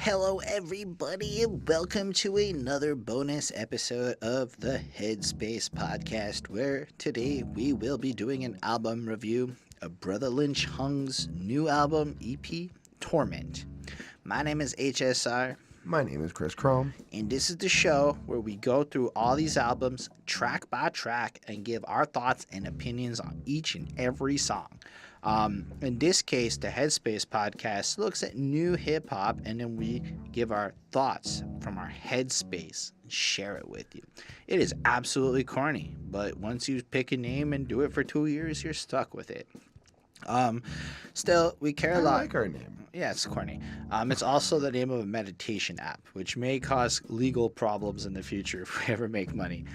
Hello, everybody, and welcome to another bonus episode of the Headspace podcast, where today we will be doing an album review of Brotha Lynch Hung's new album, EP, Torment. My name is HSR. My name is Chris Chrome. And this is the show where we go through all these albums track by track and give our thoughts and opinions on each and every song. In this case, the Headspace podcast looks at new hip-hop, and then we give our thoughts from our headspace and share it with you. It is absolutely corny, but once you pick a name and do it for 2 years, you're stuck with it. Still, we care a lot. I like our name. Yeah, it's corny. It's also the name of a meditation app, which may cause legal problems in the future if we ever make money.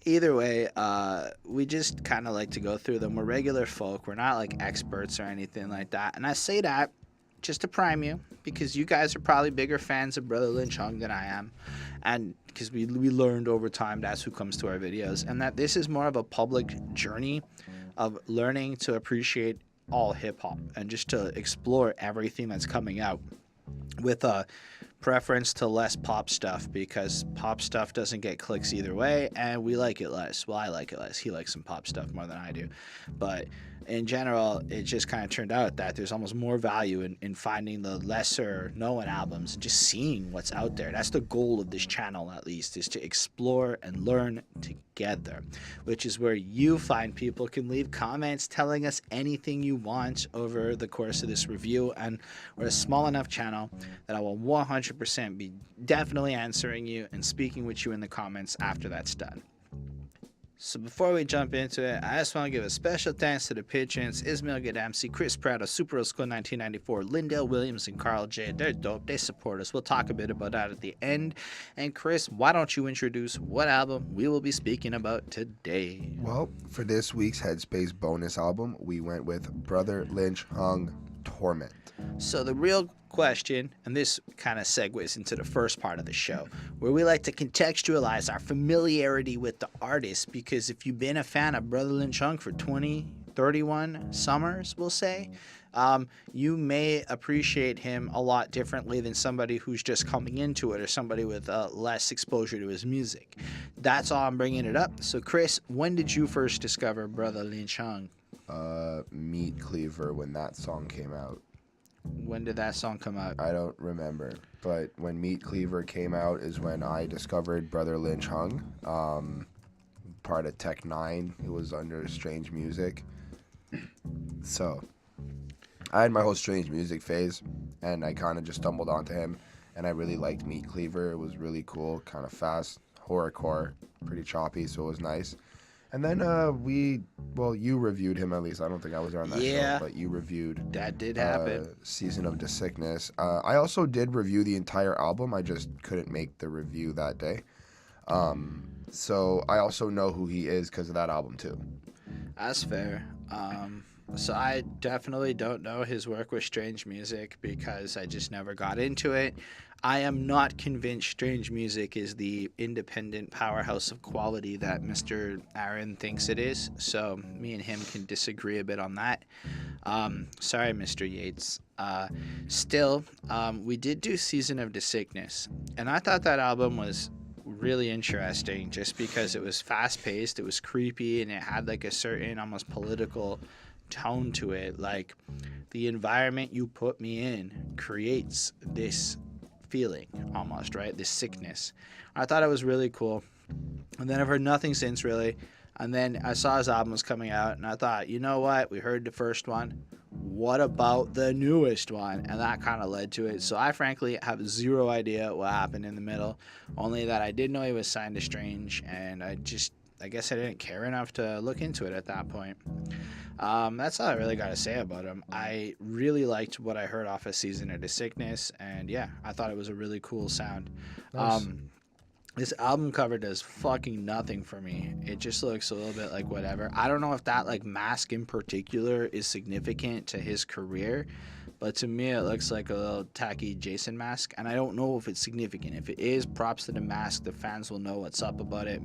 Either way, we just kind of like to go through them. We're regular folk. We're not like experts or anything like that. And I say that just to prime you, because you guys are probably bigger fans of Brotha Lynch Hung than I am. And because we learned over time that's who comes to our videos. And that this is more of a public journey of learning to appreciate all hip-hop and just to explore everything that's coming out with a preference to less pop stuff, because pop stuff doesn't get clicks either way, and we like it less. Well, I like it less. He likes some pop stuff more than I do. But in general, it just kind of turned out that there's almost more value in finding the lesser known albums and just seeing what's out there. That's the goal of this channel, at least, is to explore and learn together, which is where you find people can leave comments telling us anything you want over the course of this review. And we're a small enough channel that I will 100% be definitely answering you and speaking with you in the comments after that's done. So before we jump into it, I just want to give a special thanks to the patrons: Ismail Gadamsi, Chris Prado, Super Old School 1994, Lindell Williams, and Carl J. They're dope. They support us. We'll talk a bit about that at the end. And Chris, why don't you introduce what album we will be speaking about today? Well, for this week's Headspace bonus album, we went with Brotha Lynch Hung, Torment. So the real question, and this kind of segues into the first part of the show, where we like to contextualize our familiarity with the artist, because if you've been a fan of Brotha Lynch Hung for 20, 31 summers, we'll say, you may appreciate him a lot differently than somebody who's just coming into it, or somebody with less exposure to his music. That's all I'm bringing it up. So Chris, when did you first discover Brotha Lynch Hung? Meat Cleaver, when that song came out. When did that song come out? I don't remember, but when Meat Cleaver came out is when I discovered Brotha Lynch Hung, part of Tech 9. It was under Strange Music. So I had my whole Strange Music phase, and I kind of just stumbled onto him, and I really liked Meat Cleaver. It was really cool, kind of fast, horrorcore, pretty choppy, so it was nice. And then you reviewed him, at least. I don't think I was there on that show, but you reviewed that did happen. Season of the Sickness. I also did review the entire album. I just couldn't make the review that day. So I also know who he is because of that album too. That's fair. So I definitely don't know his work with Strange Music because I just never got into it. I am not convinced Strange Music is the independent powerhouse of quality that Mr. Aaron thinks it is. So me and him can disagree a bit on that. Sorry, Mr. Yates. Still, we did do Season of the Sickness, and I thought that album was really interesting just because it was fast-paced, it was creepy, and it had like a certain almost political tone to it. Like, the environment you put me in creates this feeling almost, right? This sickness. I thought it was really cool. And then I've heard nothing since, really. And then I saw his album was coming out, and I thought, you know what? We heard the first one. What about the newest one? And that kind of led to it. So I frankly have zero idea what happened in the middle. Only that I did know he was signed to Strange, and I guess I didn't care enough to look into it at that point. That's all I really got to say about him. I really liked what I heard off of Season of the Sickness, and yeah, I thought it was a really cool sound. Nice. This album cover does fucking nothing for me. It just looks a little bit like whatever. I don't know if that like mask in particular is significant to his career, but to me it looks like a little tacky Jason mask, and I don't know if it's significant. If it is, props to the mask. The fans will know what's up about it.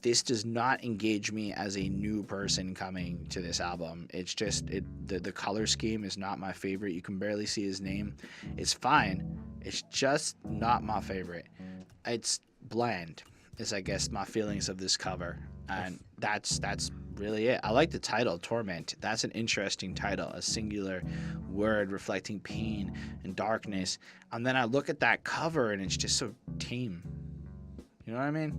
This does not engage me as a new person coming to this album. It's just the color scheme is not my favorite. You can barely see his name. It's fine. It's just not my favorite. It's bland, is I guess my feelings of this cover, and that's really it. I like the title, Torment. That's an interesting title, a singular word reflecting pain and darkness. And then I look at that cover and it's just so tame. You know what I mean?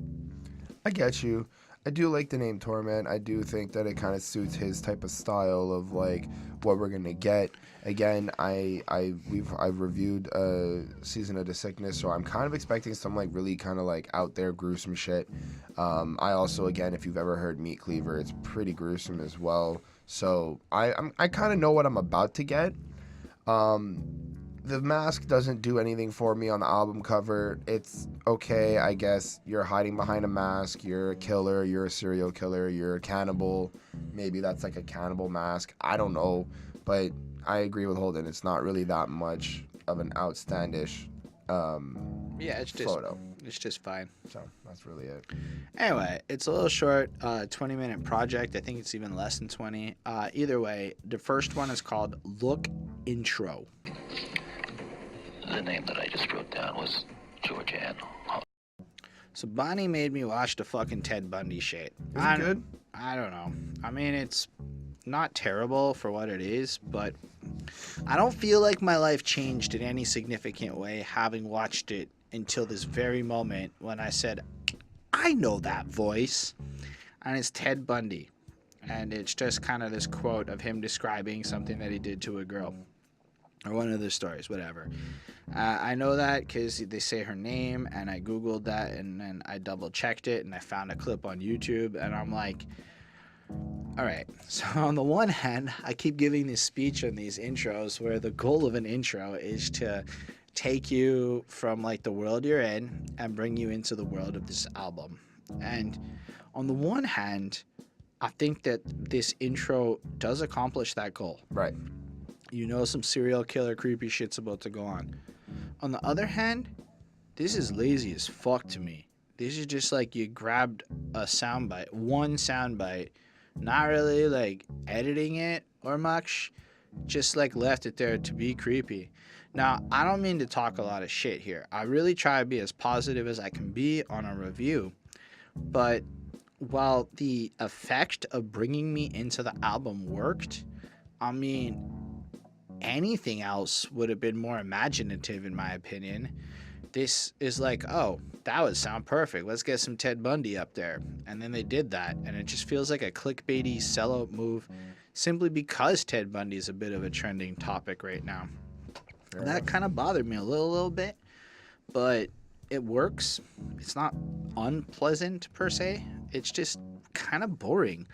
I get you. I do like the name Torment. I do think that it kind of suits his type of style of like what we're gonna get. Again, I've reviewed Season of the Sickness, so I'm kind of expecting some like really kind of like out there gruesome shit. I also, again, if you've ever heard Meat Cleaver, it's pretty gruesome as well. So I kind of know what I'm about to get. The mask doesn't do anything for me on the album cover. It's okay, I guess. You're hiding behind a mask. You're a killer. You're a serial killer. You're a cannibal. Maybe that's like a cannibal mask. I don't know. But I agree with Holden. It's not really that much of an outstandish photo. It's just fine. So that's really it. Anyway, it's a little short, 20-minute project. I think it's even less than 20. Either way, the first one is called Look Intro. The name that I just wrote down was George Ann. So Bonnie made me watch the fucking Ted Bundy shit. Is it good? I don't know. I mean, it's not terrible for what it is, but I don't feel like my life changed in any significant way having watched it until this very moment when I said, I know that voice. And it's Ted Bundy. And it's just kind of this quote of him describing something that he did to a girl. Or one of the stories, whatever. I know that because they say her name, and I Googled that, and then I double-checked it, and I found a clip on YouTube, and I'm like, all right. So on the one hand, I keep giving this speech on these intros where the goal of an intro is to take you from, like, the world you're in and bring you into the world of this album. And on the one hand, I think that this intro does accomplish that goal. Right. You know some serial killer creepy shit's about to go on. On the other hand, this is lazy as fuck to me. This is just like you grabbed a soundbite, one soundbite, not really like editing it or much, just like left it there to be creepy. Now, I don't mean to talk a lot of shit here. I really try to be as positive as I can be on a review. But while the effect of bringing me into the album worked, I mean, anything else would have been more imaginative in my opinion. This is like, oh, that would sound perfect. Let's get some Ted Bundy up there. And then they did that, and it just feels like a clickbaity sellout move simply because Ted Bundy is a bit of a trending topic right now. And that kind of bothered me a little bit, but it works. It's not unpleasant per se. It's just kind of boring.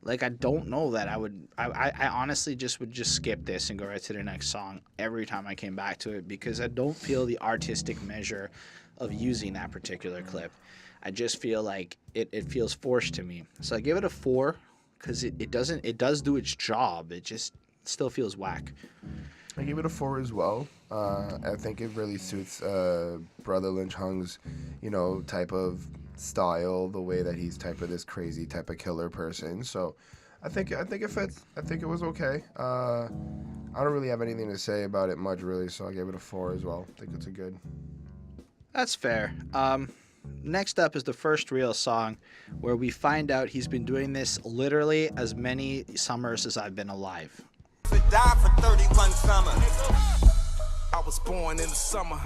Like, I don't know that I honestly would just skip this and go right to the next song every time I came back to it because I don't feel the artistic measure of using that particular clip. I just feel like it feels forced to me. So I give it a 4 because it does do its job. It just still feels whack. I give it a 4 as well. I think it really suits Brotha Lynch Hung's, type of style, the way that he's type of this crazy type of killer person. So I think it fits. I think it was okay. I don't really have anything to say about it much really, so I gave it a 4 as well. I think it's a good. That's fair. Next up is the first real song where we find out he's been doing this literally as many summers as I've been alive. Died for 31 summers. I was born in the summer.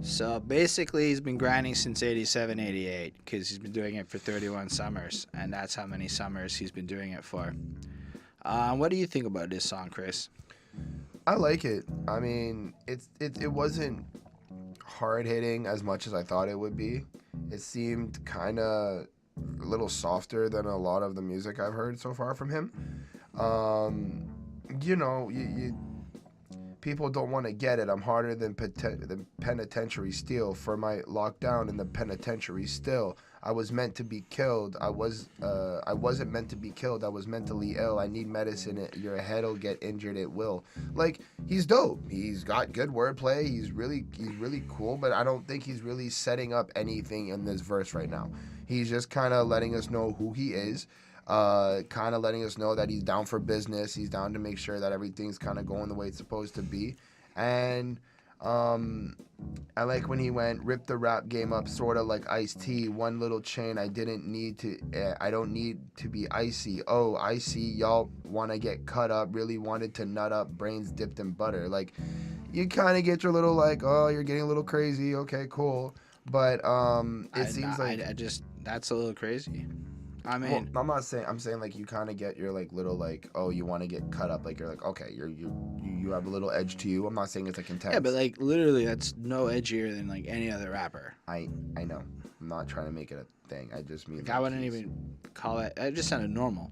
So basically he's been grinding since 87, 88 because he's been doing it for 31 summers, and that's how many summers he's been doing it for. What do you think about this song, Chris? I like it. I mean, it wasn't hard-hitting as much as I thought it would be. It seemed kind of a little softer than a lot of the music I've heard so far from him. People don't want to get it. I'm harder than penitentiary steel. For my lockdown in the penitentiary still. I was meant to be killed. I wasn't meant to be killed. I was mentally ill. I need medicine. Your head'll get injured. It will. Like, he's dope. He's got good wordplay. He's really cool. But I don't think he's really setting up anything in this verse right now. He's just kind of letting us know who he is. Kind of letting us know that he's down for business. He's down to make sure that everything's kind of going the way it's supposed to be. And I like when he went, rip the rap game up, sort of like Ice-T. One little chain, I don't need to be icy. Oh, I see y'all want to get cut up, really wanted to nut up, brains dipped in butter. Like, you kind of get your little, like, oh, you're getting a little crazy. Okay, cool. But that's a little crazy. I mean, well, I'm not saying. I'm saying like you kind of get your like little like, oh, you want to get cut up. Like you're like, okay, you have a little edge to you. I'm not saying it's like intense. Yeah, but like literally, that's no edgier than like any other rapper. I know. I'm not trying to make it a thing. I just mean. Like, I wouldn't even call it. It just sounded normal.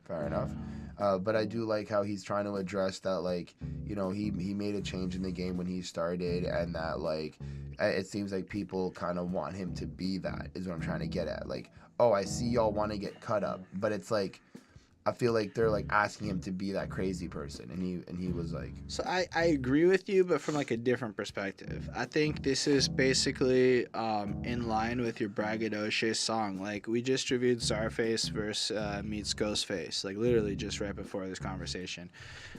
Fair enough. But I do like how he's trying to address that, like, you know, he made a change in the game when he started, and that like it seems like people kind of want him to be that, is what I'm trying to get at. Like, oh, I see y'all want to get cut up, but it's like, I feel like they're like asking him to be that crazy person, and he was like. So I agree with you, but from like a different perspective. I think this is basically in line with your braggadocious song. Like, we just reviewed Czarface versus meets Ghostface, like literally just right before this conversation.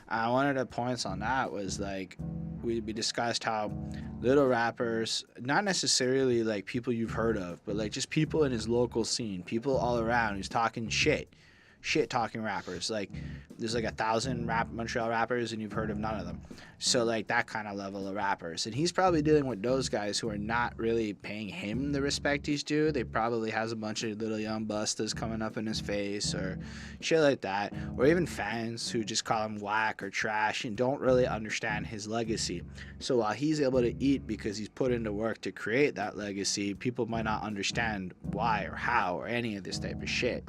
One of the points on that was like we discussed how little rappers, not necessarily like people you've heard of, but like just people in his local scene, people all around who's talking shit talking rappers. Like, there's like 1,000 Montreal rappers and you've heard of none of them. So like that kind of level of rappers, and he's probably dealing with those guys who are not really paying him the respect he's due. They probably has a bunch of little young busters coming up in his face or shit like that, or even fans who just call him whack or trash and don't really understand his legacy. So while he's able to eat because he's put into work to create that legacy, people might not understand why or how or any of this type of shit.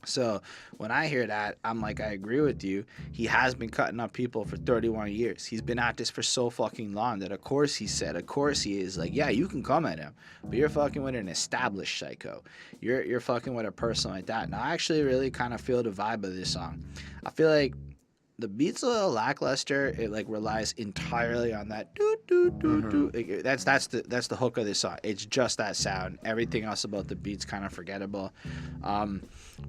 So when I hear that, I'm like, I agree with you. He has been cutting up people for 31 years. He's been at this for so fucking long that of course he is like, yeah, you can come at him, but you're fucking with an established psycho. You're fucking with a person like that. And I actually really kind of feel the vibe of this song. I feel like the beat's a little lackluster. It like relies entirely on that doo doo doo doo. Like, that's the hook of this song. It's just that sound. Everything else about the beat's kind of forgettable.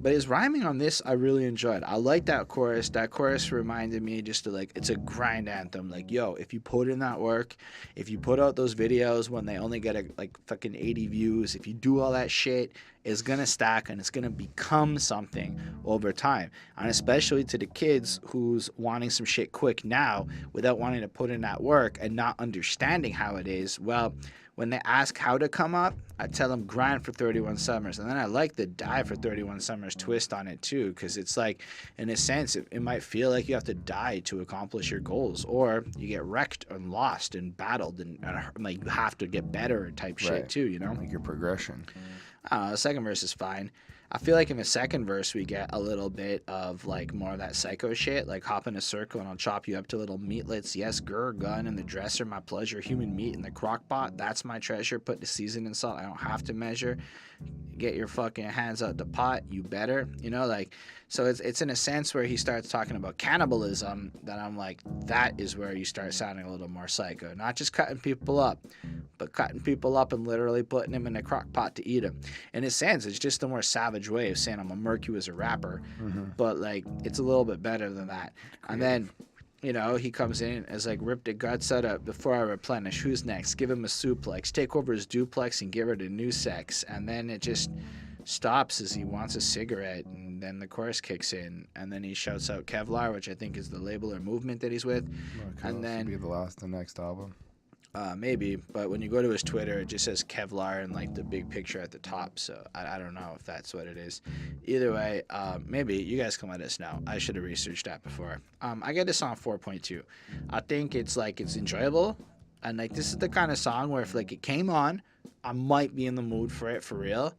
But his rhyming on this, I really enjoyed. I like that chorus. That chorus reminded me just of like, it's a grind anthem. Like, yo, if you put in that work, if you put out those videos when they only get like fucking 80 views, if you do all that shit, it's gonna stack and it's gonna become something over time. And especially to the kids who's wanting some shit quick now without wanting to put in that work and not understanding how it is. Well, when they ask how to come up, I tell them grind for 31 summers. And then I like the die for 31 summers twist on it too, because it's like, in a sense, it might feel like you have to die to accomplish your goals, or you get wrecked and lost and battled and like you have to get better type shit too, you know? Like your progression. The second verse is fine. I feel like in the second verse we get a little bit of like more of that psycho shit, like hop in a circle and I'll chop you up to little meatlets. Yes, grr, gun in the dresser, my pleasure. Human meat in the crock pot, that's my treasure. Put the seasoning and salt, I don't have to measure. Get your fucking hands out the pot, you better. You know, like, so it's in a sense where he starts talking about cannibalism that I'm like, that is where you start sounding a little more psycho. Not just cutting people up, but cutting people up and literally putting them in a crock pot to eat them. In a sense, it's just a more savage way of saying I'm gonna murk you as a rapper, but like, it's a little bit better than that. And then, you know, he comes in as like, rip the guts out of before I replenish. Who's next? Give him a suplex. Take over his duplex and give her to new sex. And then it just stops as he wants a cigarette. And then the chorus kicks in. And then he shouts out Kevlar, which I think is the label or movement that he's with. And then be the next album. Maybe, but when you go to his Twitter, it just says Kevlar and like the big picture at the top. So I don't know if that's what it is. Either way, maybe you guys can let us know. I should have researched that before. I get this on 4.2. I think it's like, it's enjoyable, and like this is the kind of song where if like it came on, I might be in the mood for it for real.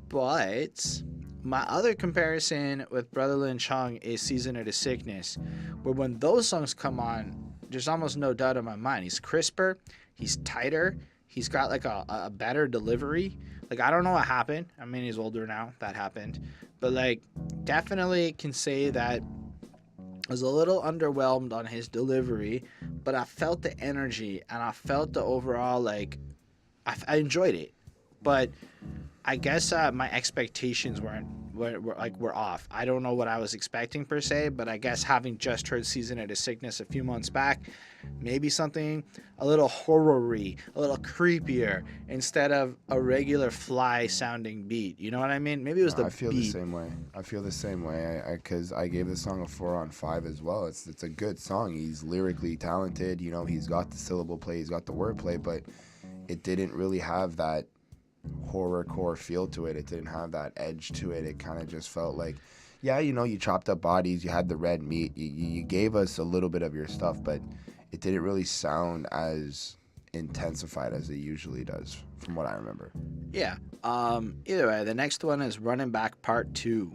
But my other comparison with Brotha Lynch Hung is Season of the Sickness, where when those songs come on, there's almost no doubt in my mind. He's crisper, he's tighter, He's got like a better delivery. Like, I don't know what happened. I mean, he's older now. That happened. But like, definitely can say that I was a little underwhelmed on his delivery, but I felt the energy and I felt the overall, like, I enjoyed it. But I guess my expectations were off. I don't know what I was expecting per se, but I guess having just heard Season of the Sickness a few months back, maybe something a little horror-y, a little creepier, instead of a regular fly sounding beat. You know what I mean? Maybe it was the I feel beat. the same way. I feel the same way. Because I gave the song a 4 on 5 as well. It's a good song. He's lyrically talented. You know, he's got the syllable play, he's got the word play, but it didn't really have that horrorcore feel to it. It didn't have that edge to it. It kind of just felt like, yeah, you know, you chopped up bodies, you had the red meat, you gave us a little bit of your stuff, but it didn't really sound as intensified as it usually does, from what I remember. Yeah. Either way, the next one is Running Back Part 2.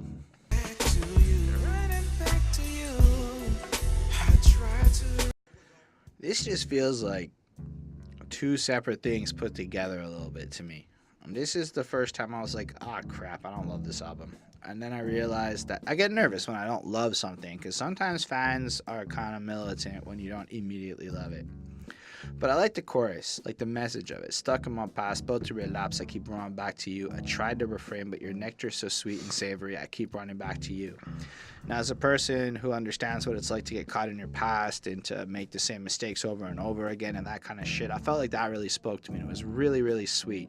This just feels like two separate things put together a little bit to me. This is the first time I was like, ah, crap, I don't love this album. And then I realized that I get nervous when I don't love something, because sometimes fans are kind of militant when you don't immediately love it. But I like the chorus, like the message of it. Stuck in my past, about to relapse, I keep running back to you. I tried to refrain, but your nectar's so sweet and savory, I keep running back to you. Now, as a person who understands what it's like to get caught in your past and to make the same mistakes over and over again and that kind of shit, I felt like that really spoke to me. It was really, really sweet.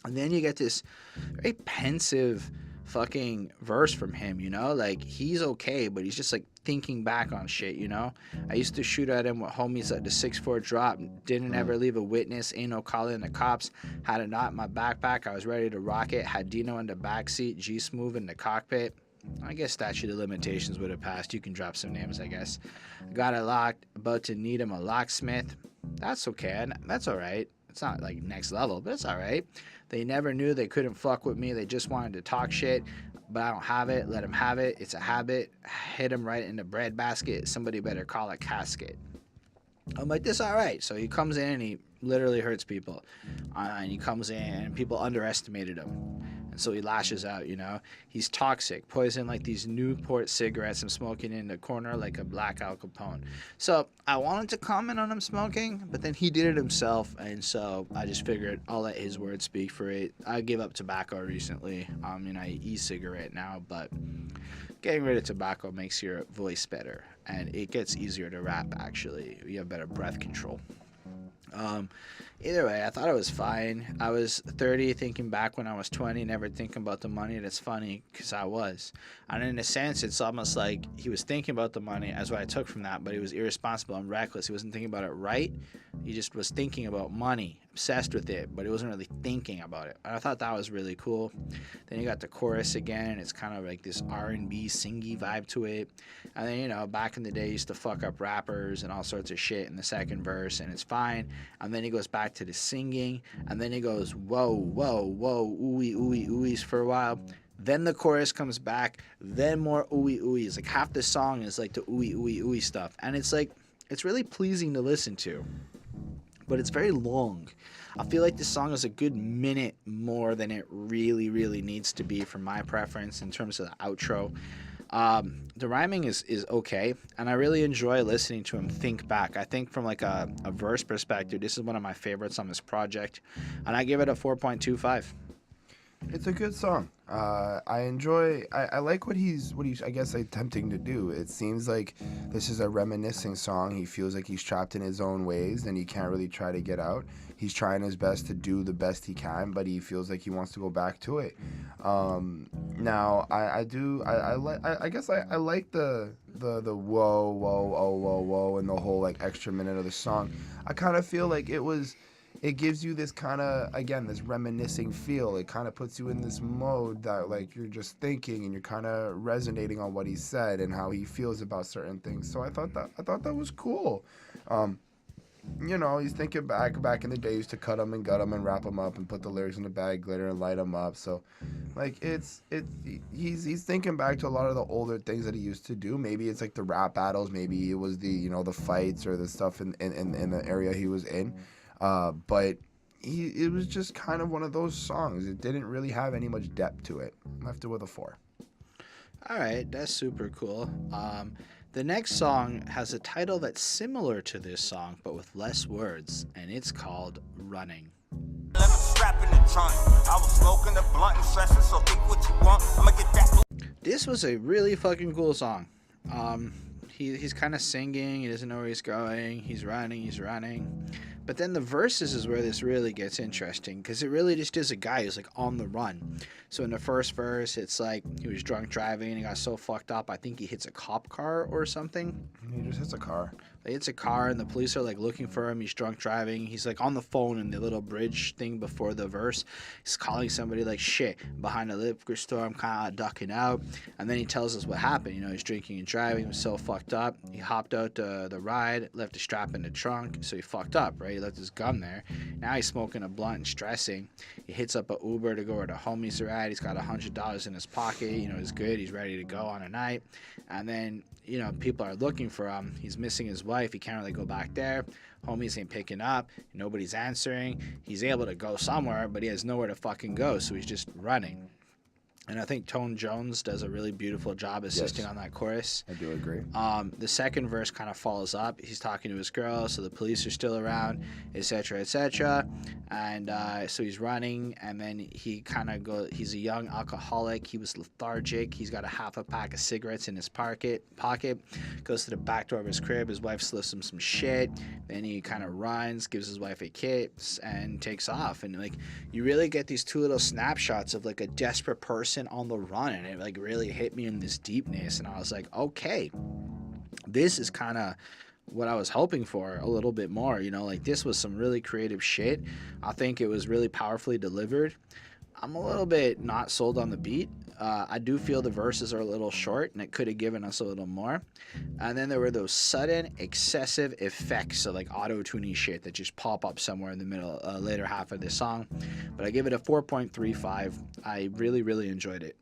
And then you get this very pensive fucking verse from him, you know? Like, he's okay, but he's just like thinking back on shit, you know? I used to shoot at him with homies at the 6'4" drop, didn't ever leave a witness, ain't no calling the cops, had a knot in my backpack, I was ready to rock it, had Dino in the backseat, G Smooth in the cockpit. I guess statute of limitations would have passed. You can drop some names, I guess. Got it locked, about to need him a locksmith. That's okay, that's alright. It's not like next level, but it's alright. They never knew they couldn't fuck with me. They just wanted to talk shit, but I don't have it. Let them have it. It's a habit. Hit him right in the breadbasket. Somebody better call a casket. I'm like, this all right. So he comes in and he literally hurts people. And he comes in and people underestimated him. And so he lashes out, you know. He's toxic. Poison like these Newport cigarettes I'm smoking in the corner like a black Al Capone. So I wanted to comment on him smoking, but then he did it himself. And so I just figured I'll let his words speak for it. I gave up tobacco recently. And I e-cigarette now, but getting rid of tobacco makes your voice better. And it gets easier to rap, actually. You have better breath control. Either way, I thought it was fine. I was 30 thinking back when I was 20, never thinking about the money. That's funny because I was. And in a sense, it's almost like he was thinking about the money as what I took from that, but he was irresponsible and reckless. He wasn't thinking about it right. He just was thinking about money, obsessed with it, but he wasn't really thinking about it. And I thought that was really cool. Then you got the chorus again, and it's kind of like this R&B singy vibe to it. And then, you know, back in the day, he used to fuck up rappers and all sorts of shit in the second verse, and it's fine. And then he goes back to the singing, and then he goes, whoa, whoa, whoa, ooey, ooey, ooey's for a while. Then the chorus comes back, then more ooey, ooey's. Like, half the song is like the ooey, ooey, ooey stuff. And it's like, it's really pleasing to listen to, but it's very long. I feel like this song is a good minute more than it really, really needs to be for my preference in terms of the outro. The rhyming is okay, and I really enjoy listening to him think back. I think from like a verse perspective, this is one of my favorites on this project, and I give it a 4.25. It's a good song. I like what he's I guess attempting to do. It seems like this is a reminiscing song. He feels like he's trapped in his own ways and he can't really try to get out. He's trying his best to do the best he can, but he feels like he wants to go back to it. Now I like the whoa, whoa, oh, whoa, whoa, and the whole like extra minute of the song. I kind of feel like it gives you this kind of, again, this reminiscing feel. It kind of puts you in this mode that, like, you're just thinking and you're kind of resonating on what he said and how he feels about certain things. So I thought that was cool. You know, he's thinking back in the day, he used to cut them and gut them and wrap them up and put the lyrics in the bag, glitter and light them up. So, like, he's thinking back to a lot of the older things that he used to do. Maybe it's like the rap battles. Maybe it was the, you know, the fights or the stuff in the area he was in. But it was just kind of one of those songs. It didn't really have any much depth to it. Left it with a 4. All right, that's super cool. The next song has a title that's similar to this song, but with less words, and it's called Running. Left a strap in the trunk. I was smoking a blunt and stressing, so think what you want. I'ma get that. This was a really fucking cool song. He's kind of singing. He doesn't know where he's going. He's running. But then the verses is where this really gets interesting, because it really just is a guy who's like on the run. So in the first verse, it's like he was drunk driving and he got so fucked up, I think he hits a cop car or something. He just hits a car. He hits a car and the police are like looking for him. He's drunk driving. He's like on the phone in the little bridge thing before the verse. He's calling somebody like, shit, behind a liquor store, I'm kind of ducking out. And then he tells us what happened. You know, he's drinking and driving. He was so fucked up. He hopped out the ride, left a strap in the trunk. So he fucked up, right? He left his gun there. Now he's smoking a blunt and stressing. He hits up a Uber to go where the homies are at. He's got $100 in his pocket. You know, he's good. He's ready to go on a night. And then, you know, people are looking for him. He's missing his wife. He can't really go back there. Homies ain't picking up. Nobody's answering. He's able to go somewhere, but he has nowhere to fucking go, so he's just running. And I think Tone Jonez does a really beautiful job assisting on that chorus. I do agree. The second verse kind of follows up. He's talking to his girl, so the police are still around, etc., etc. And so he's running, and then he kind of goes. He's a young alcoholic. He was lethargic. He's got a half a pack of cigarettes in his pocket. Goes to the back door of his crib. His wife slips him some shit. Then he kind of runs, gives his wife a kiss, and takes off. And like, you really get these two little snapshots of like a desperate person on the run, and it like really hit me in this deepness, and I was like, okay, this is kind of what I was hoping for a little bit more, you know, like this was some really creative shit. I think it was really powerfully delivered. I'm a little bit not sold on the beat. I do feel the verses are a little short, and it could have given us a little more. And then there were those sudden excessive effects of like auto-tuning shit that just pop up somewhere in the middle, later half of this song. But I give it a 4.35. I really, really enjoyed it.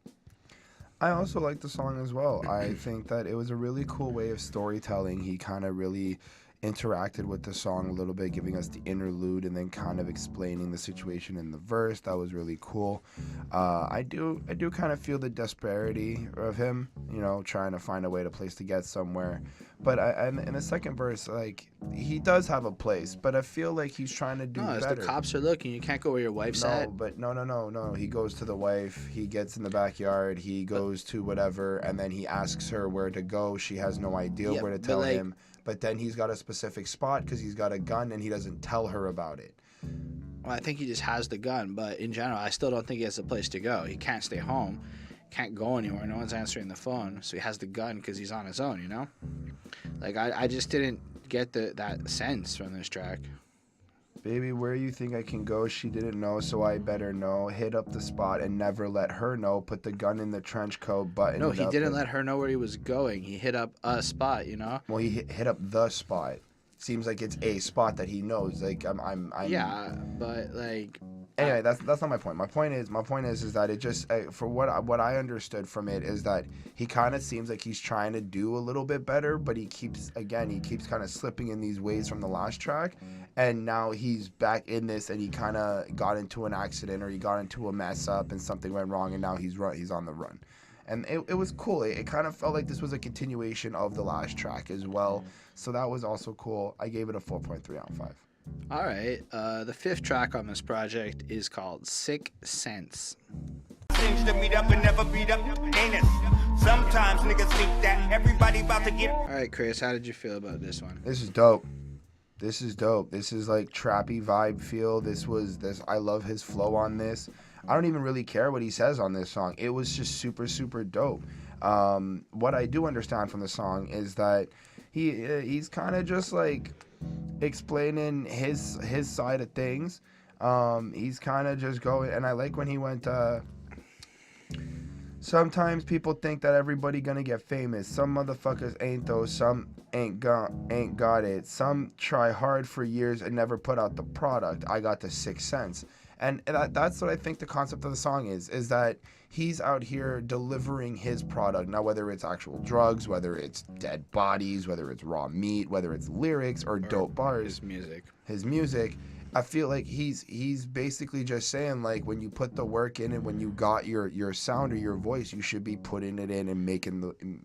I also like the song as well. I think that it was a really cool way of storytelling. He kind of really interacted with the song a little bit, giving us the interlude and then kind of explaining the situation in the verse. That was really cool. I do kind of feel the desperity of him, you know, trying to find a way to place to get somewhere. But in the second verse, like, he does have a place, but I feel like he's trying to do better. No, the cops are looking. You can't go where your wife's at. No. He goes to the wife. He gets in the backyard. He goes to whatever, and then he asks her where to go. She has no idea where to tell him. But then he's got a specific spot because he's got a gun, and he doesn't tell her about it. Well, I think he just has the gun, but in general, I still don't think he has a place to go. He can't stay home, can't go anywhere. No one's answering the phone, so he has the gun because he's on his own, you know? Like, I just didn't get that sense from this track. Baby, where you think I can go? She didn't know, so I better know. Hit up the spot and never let her know. Put the gun in the trench coat, button No, it he up didn't let her know where he was going. He hit up a spot, you know? Well, he hit up the spot. Seems like it's a spot that he knows. Like, I'm Yeah, but like... Anyway, that's not my point. My point is that it just, for what I understood from it, is that he kind of seems like he's trying to do a little bit better, but he keeps kind of slipping in these ways from the last track, and now he's back in this, and he kind of got into an accident, or he got into a mess up, and something went wrong, and now he's on the run. And it was cool. It kind of felt like this was a continuation of the last track as well, so that was also cool. I gave it a 4.3 out of 5. All right, the fifth track on this project is called Sicc Sense. Seems to meet up and never beat up, ain't it? Sometimes niggas think that everybody about to get. All right, Chris, how did you feel about this one? This is dope. This is like trappy vibe feel. I love his flow on this. I don't even really care what he says on this song. It was just super, super dope. What I do understand from the song is that he's kind of just like explaining his side of things. He's kind of just going, and I like when he went, sometimes people think that everybody gonna get famous. Some motherfuckers ain't though. Some ain't got it. Some try hard for years and never put out the product. I got the Sicc Sense. And that's what I think the concept of the song is that he's out here delivering his product. Now, whether it's actual drugs, whether it's dead bodies, whether it's raw meat, whether it's lyrics or dope bars. His music. His music, I feel like he's basically just saying, like, when you put the work in and when you got your sound or your voice, you should be putting it in and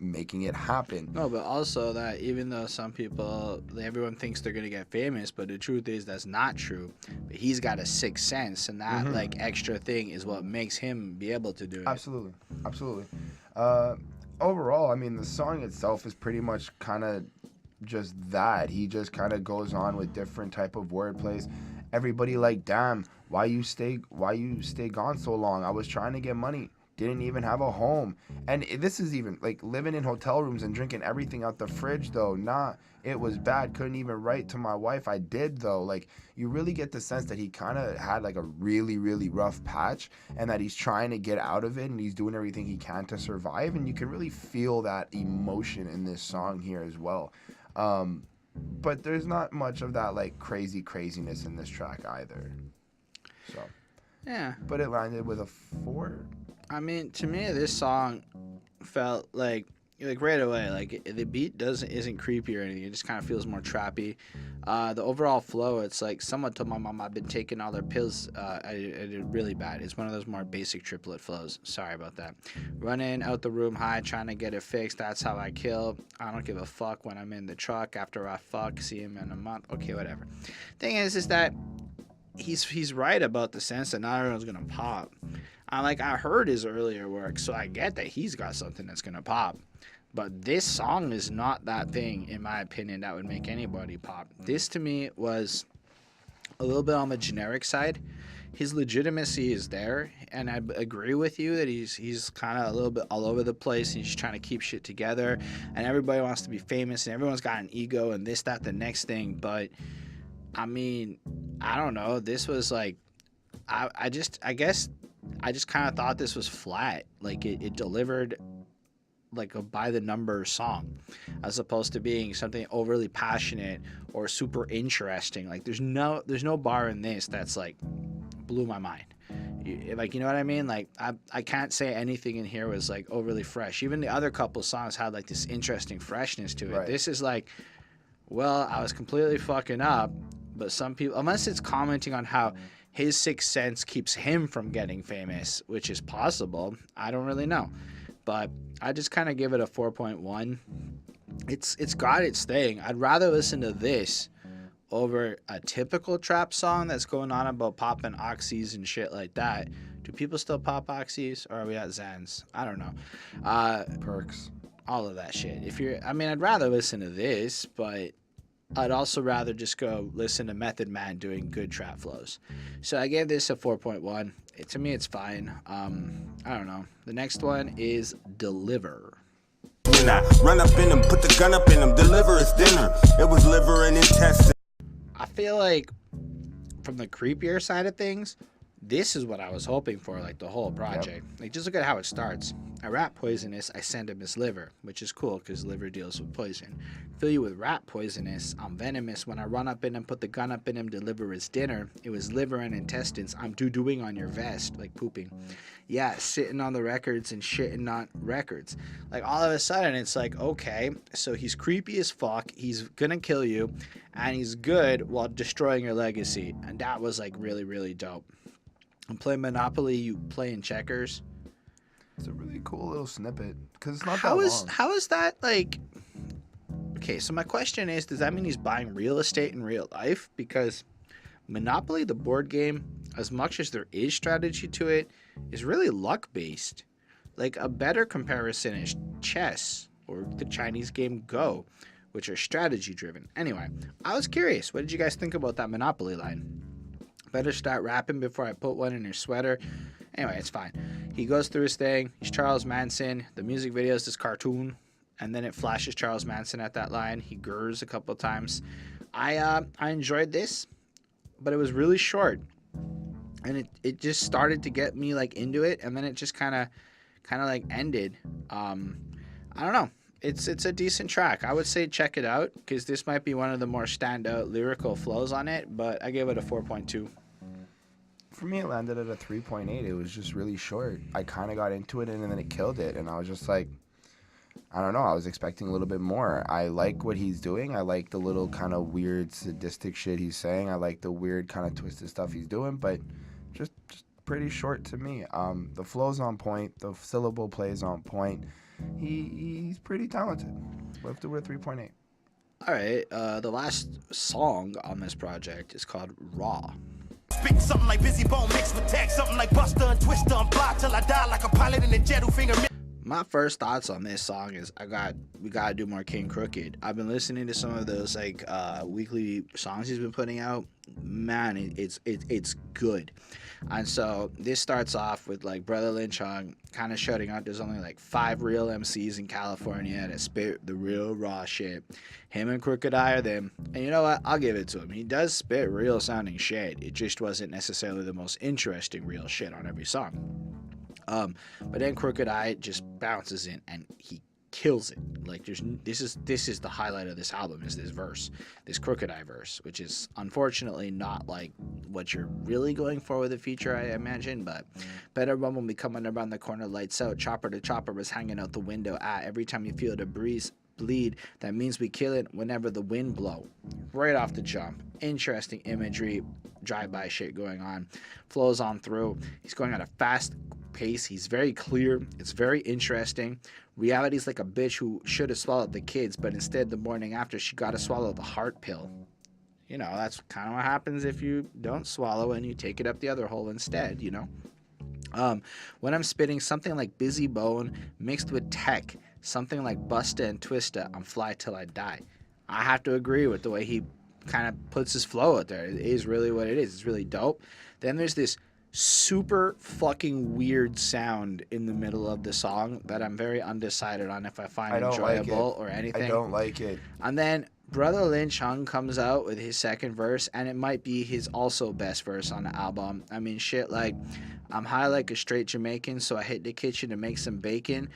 making it happen. No, but also that even though some people, everyone thinks they're gonna get famous, but the truth is that's not true. But he's got a Sicc Sense, and that like extra thing is what makes him be able to do it. Absolutely. Overall, I mean, the song itself is pretty much kind of just that. He just kind of goes on with different type of wordplays. Everybody like, damn, why you stay gone so long? I was trying to get money, didn't even have a home. And this is even like living in hotel rooms and drinking everything out the fridge though. Nah, it was bad. Couldn't even write to my wife. I did though. Like, you really get the sense that he kind of had like a really, really rough patch, and that he's trying to get out of it, and he's doing everything he can to survive. And you can really feel that emotion in this song here as well. But there's not much of that like craziness in this track either. So Yeah. but it landed with a 4. I mean, to me, this song felt like right away, like the beat isn't creepy or anything. It just kind of feels more trappy. The overall flow, it's like someone told my mom I've been taking all their pills. I did really bad. It's one of those more basic triplet flows. Sorry about that. Running out the room high, trying to get it fixed. That's how I kill. I don't give a fuck when I'm in the truck after I fuck. See him in a month. Okay, whatever. Thing is that he's right about the sense that not everyone's gonna pop. I heard his earlier work, so I get that he's got something that's gonna pop. But this song is not that thing, in my opinion, that would make anybody pop. This, to me, was a little bit on the generic side. His legitimacy is there, and I agree with you that he's kind of a little bit all over the place, and he's trying to keep shit together, and everybody wants to be famous, and everyone's got an ego, and this, that, the next thing. But, I mean, I don't know. This was like, I just kind of thought this was flat. Like, it delivered like a by the number song, as opposed to being something overly passionate or super interesting. Like, there's no bar in this that's like blew my mind. Like, you know what I mean? Like, I can't say anything in here was like overly fresh. Even the other couple songs had like this interesting freshness to it. Right. This is like, well, I was completely fucking up, but some people, unless it's commenting on how his Sicc Sense keeps him from getting famous, which is possible, I don't really know. But I just kind of give it a 4.1. It's got its thing. I'd rather listen to this over a typical trap song that's going on about popping oxys and shit like that. Do people still pop oxys, or are we at Zans? I don't know. Perks. All of that shit. I'd rather listen to this, but I'd also rather just go listen to Method Man doing good trap flows. So I gave this a 4.1. To me, it's fine. I don't know. The next one is Deliver. When I run up in him, put the gun up in him, deliver his dinner. It was liver and intestine. I feel like from the creepier side of things, this is what I was hoping for, like the whole project. Like, just look at how it starts. I rap poisonous, I send him his liver, which is cool because liver deals with poison. Fill you with rap poisonous, I'm venomous. When I run up in him, put the gun up in him, deliver his dinner. It was liver and intestines, I'm doo-dooing on your vest, like pooping. Yeah, sitting on the records and shitting on records. Like, all of a sudden, it's like, okay, so he's creepy as fuck, he's gonna kill you, and he's good while destroying your legacy. And that was, like, really, really dope. I'm playing Monopoly, you playing checkers. It's a really cool little snippet because it's not How that is long. how is that like? Okay, so my question is, does that mean he's buying real estate in real life? Because Monopoly, the board game, as much as there is strategy to it, is really luck based. Like, a better comparison is chess or the Chinese game Go, which are strategy driven. Anyway, I was curious, what did you guys think about that Monopoly line? Better start rapping before I put one in your sweater. Anyway, it's fine. He goes through his thing. He's Charles Manson. The music video is this cartoon, and then it flashes Charles Manson at that line. He gurs a couple times. I enjoyed this, but it was really short, and it just started to get me like into it, and then it just kind of like ended. I don't know. It's a decent track. I would say check it out because this might be one of the more standout lyrical flows on it. But I gave it a 4.2. For me, it landed at a 3.8. It was just really short. I kind of got into it, and then it killed it. And I was just like, I don't know. I was expecting a little bit more. I like what he's doing. I like the little kind of weird sadistic shit he's saying. I like the weird kind of twisted stuff he's doing, but just pretty short to me. The flow's on point. The syllable play's on point. He's pretty talented. Left it with 3.8. All right. The last song on this project is called Raw. Spit something like Busy Bone mixed with tech, something like Buster and Twister and Fly till I die like a pilot in a jet who finger. My first thoughts on this song is we gotta do more King Crooked. I've been listening to some of those like weekly songs he's been putting out. Man, it's good. And so this starts off with like Brotha Lynch Hung kind of shouting out there's only like 5 real MCs in California that spit the real raw shit. Him and Crooked I are them. And you know what? I'll give it to him. He does spit real sounding shit. It just wasn't necessarily the most interesting real shit on every song. But then Crooked I just bounces in and he kills it. Like this is the highlight of this album is this verse, this Crooked I verse, which is unfortunately not like what you're really going for with the feature, I imagine. But better run when we come around the corner, lights out, chopper to chopper was hanging out the window. Every time you feel the breeze bleed, that means we kill it whenever the wind blow. Right off the jump, interesting imagery, drive-by shit going on, flows on through. He's going at a fast pace. He's very clear. It's very interesting. Reality's like a bitch who should have swallowed the kids, but instead the morning after she got to swallow the heart pill. You know, that's kind of what happens if you don't swallow and you take it up the other hole instead, you know. When I'm spitting something like Busy Bone mixed with tech, something like Busta and Twista, I'm fly till I die. I have to agree with the way he kind of puts his flow out there. It is really what it is. It's really dope. Then there's this super fucking weird sound in the middle of the song that I'm very undecided on if I find enjoyable or anything. I don't like it. And then Brotha Lynch Hung comes out with his second verse, and it might be his also best verse on the album. I mean, shit like, I'm high like a straight Jamaican, so I hit the kitchen to make some bacon,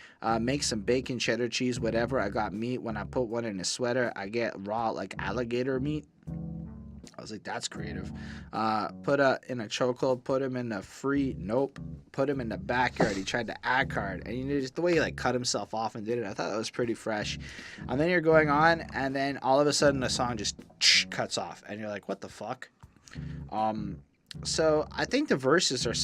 cheddar cheese, whatever. I got meat. When I put one in a sweater, I get raw like alligator meat. I was like, that's creative. Put in a chokehold, put him in the free, nope. Put him in the backyard. He tried to act hard. And you know, just the way he like cut himself off and did it, I thought that was pretty fresh. And then you're going on, and then all of a sudden the song just cuts off. And you're like, what the fuck? So I think the verses are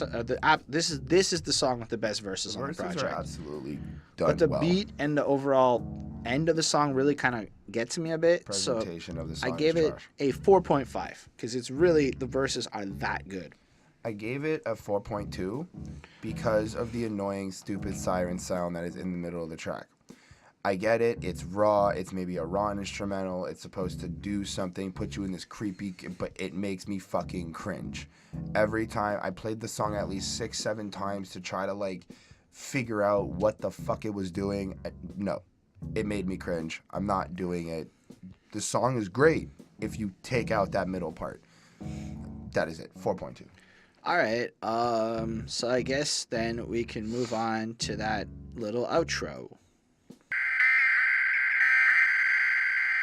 this is the song with the best verses on the project. Verses are absolutely done but the well. beat and the overall end of the song really kind of get to me a bit. Presentation of the song I gave is it trash. a 4.5 because it's really, the verses are that good. I gave it a 4.2 because of the annoying, stupid siren sound that is in the middle of the track. I get it. It's raw. It's maybe a raw instrumental. It's supposed to do something, put you in this creepy, but it makes me fucking cringe. Every time I played the song at least 6-7 times to try to like figure out what the fuck it was doing. No, it made me cringe. I'm not doing it. The song is great if you take out that middle part. That is it. 4.2. All right. So I guess then we can move on to that little outro.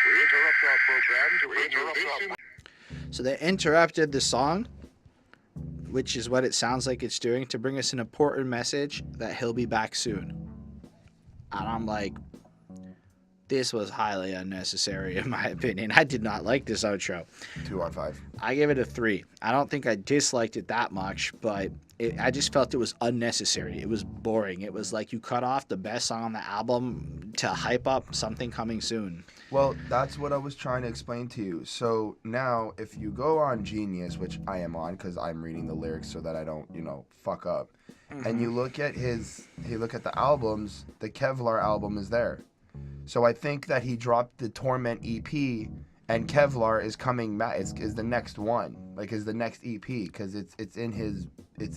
We interrupt our program to introduce. So they interrupted the song, which is what it sounds like it's doing, to bring us an important message that he'll be back soon. And I'm like, this was highly unnecessary in my opinion. I did not like this outro. 2 on 5. I gave it a 3. I don't think I disliked it that much, but I just felt it was unnecessary. It was boring. It was like you cut off the best song on the album to hype up something coming soon. Well, that's what I was trying to explain to you. So now, if you go on Genius, which I am on because I'm reading the lyrics so that I don't, fuck up, and you look at the albums, the Kevlar album is there. So I think that he dropped the Torment EP, and Kevlar is coming back. Is the next one, is the next EP, because it's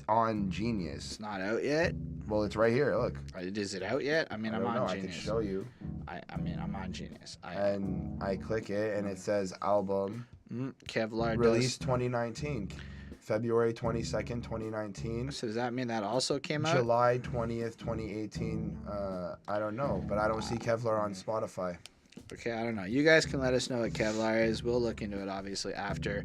on Genius. It's not out yet. Well, it's right here. Look. Is it out yet? I mean, I'm on Genius. I can show you. I'm on Genius. And I click it, and it says album. Kevlar released 2019. February 22nd, 2019. So does that mean that also came out? July 20th, 2018. I don't know, but I don't see Kevlar on Spotify. Okay, I don't know. You guys can let us know what Kevlar is. We'll look into it, obviously, after.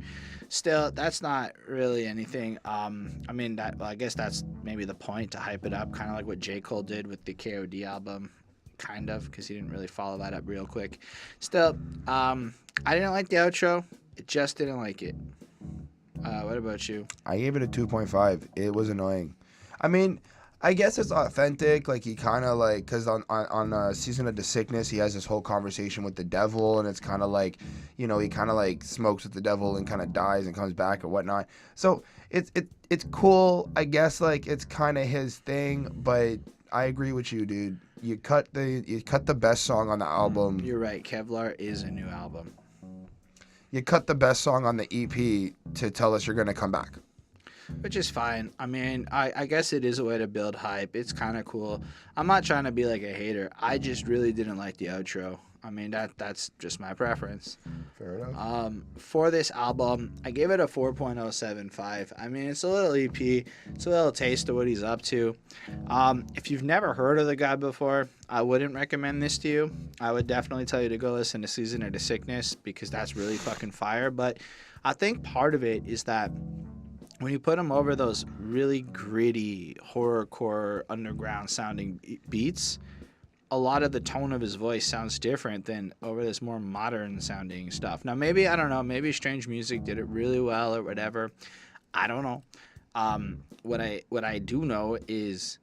Still, that's not really anything. I guess that's maybe the point, to hype it up, kind of like what J. Cole did with the KOD album. kind of, because he didn't really follow that up real quick. Still, I didn't like the outro. I just didn't like it. What about you? I gave it a 2.5. It was annoying. I mean, I guess it's authentic. Like, he kind of like, because on Season of the Sickness, he has this whole conversation with the devil, and it's kind of like, you know, he kind of like smokes with the devil and kind of dies and comes back or whatnot. So it's cool. I guess like it's kind of his thing, but I agree with you, dude. You cut the best song on the album. You're right. Kevlar is a new album. You cut the best song on the EP to tell us you're gonna come back. Which is fine. I mean, I guess it is a way to build hype. It's kind of cool. I'm not trying to be like a hater. I just really didn't like the outro. I mean, that's just my preference. Fair enough. For this album, I gave it a 4.075. I mean, it's a little EP. It's a little taste of what he's up to. If you've never heard of the guy before, I wouldn't recommend this to you. I would definitely tell you to go listen to Season of the Sickness, because that's really fucking fire. But I think part of it is that when you put him over those really gritty, horrorcore, underground sounding beats, a lot of the tone of his voice sounds different than over this more modern sounding stuff. Now, maybe, I don't know, maybe Strange Music did it really well or whatever. I don't know. What I do know is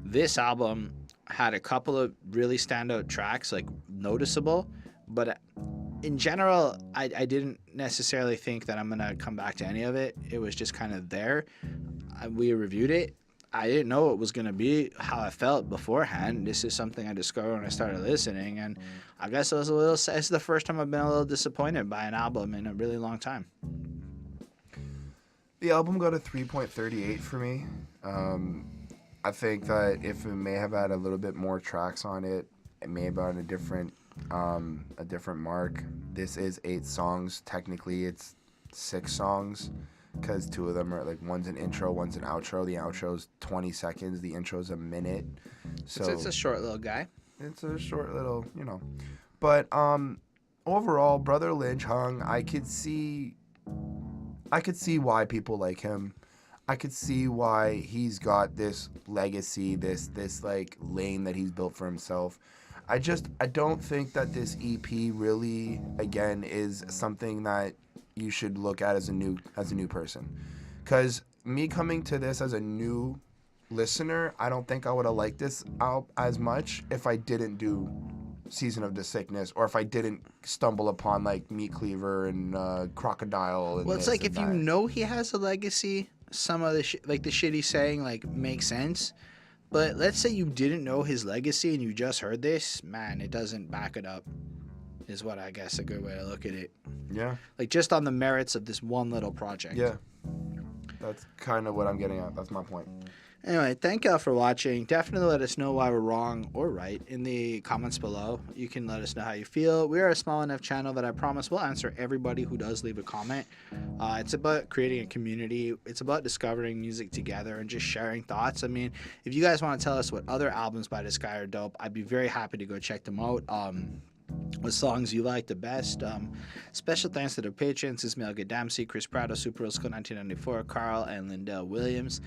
this album had a couple of really standout tracks, like noticeable, but in general, I didn't necessarily think that I'm going to come back to any of it. It was just kind of there. We reviewed it. I didn't know it was going to be how I felt beforehand. This is something I discovered when I started listening, and I guess it's the first time I've been a little disappointed by an album in a really long time. The album got a 3.38 for me. I think that if it may have had a little bit more tracks on it, it may have been a different mark. This is 8 songs. Technically, it's 6 songs, because 2 of them are like, one's an intro, one's an outro. The outro's 20 seconds. The intro's a minute. So It's a short little guy. It's a short little, you know. But overall, Brotha Lynch Hung, I could see why people like him. I could see why he's got this legacy, this like lane that he's built for himself. I don't think that this EP really, again, is something that you should look at as a new person. Because me coming to this as a new listener, I don't think I would have liked this out as much if I didn't do Season of the Sickness, or if I didn't stumble upon like Meat Cleaver and Crocodile. And Well, it's this like and if you that. know he has a legacy, some of the the shit he's saying like makes sense. But let's say you didn't know his legacy and you just heard this, man, it doesn't back it up, is what I guess a good way to look at it. Yeah. Like, just on the merits of this one little project. Yeah. That's kind of what I'm getting at. That's my point. Anyway, thank y'all for watching. Definitely let us know why we're wrong or right in the comments below. You can let us know how you feel. We are a small enough channel that I promise we'll answer everybody who does leave a comment. It's about creating a community. It's about discovering music together and just sharing thoughts. I mean, if you guys want to tell us what other albums by this guy are dope, I'd be very happy to go check them out. What songs you like the best. Special thanks to the patrons: Ismail Gadamsi, Chris Prado, Super Roscoe 1994, Carl, and Lindell Williams.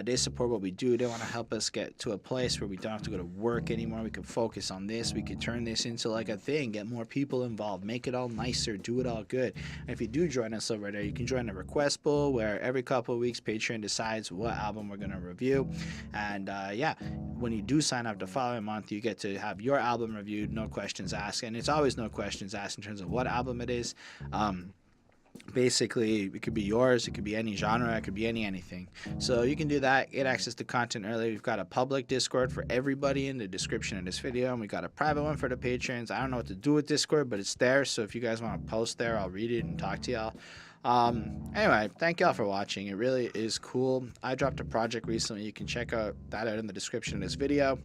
They support what we do. They want to help us get to a place where we don't have to go to work anymore. We can focus on this. We can turn this into like a thing, get more people involved, make it all nicer, do it all good. And if you do join us over there, you can join the request pool, where every couple of weeks Patreon decides what album we're going to review. And yeah, when you do sign up the following month, you get to have your album reviewed, no questions asked. And it's always no questions asked in terms of what album it is. Basically, it could be yours, it could be any genre, it could be anything. So you can do that, get access to content early. We've got a public Discord for everybody in the description of this video, and we got a private one for the patrons. I don't know what to do with Discord, but it's there, so if you guys want to post there, I'll read it and talk to y'all. Anyway, thank y'all for watching. It really is cool. I dropped a project recently. You can check that out in the description of this video.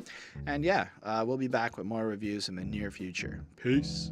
And yeah, we'll be back with more reviews in the near future. Peace.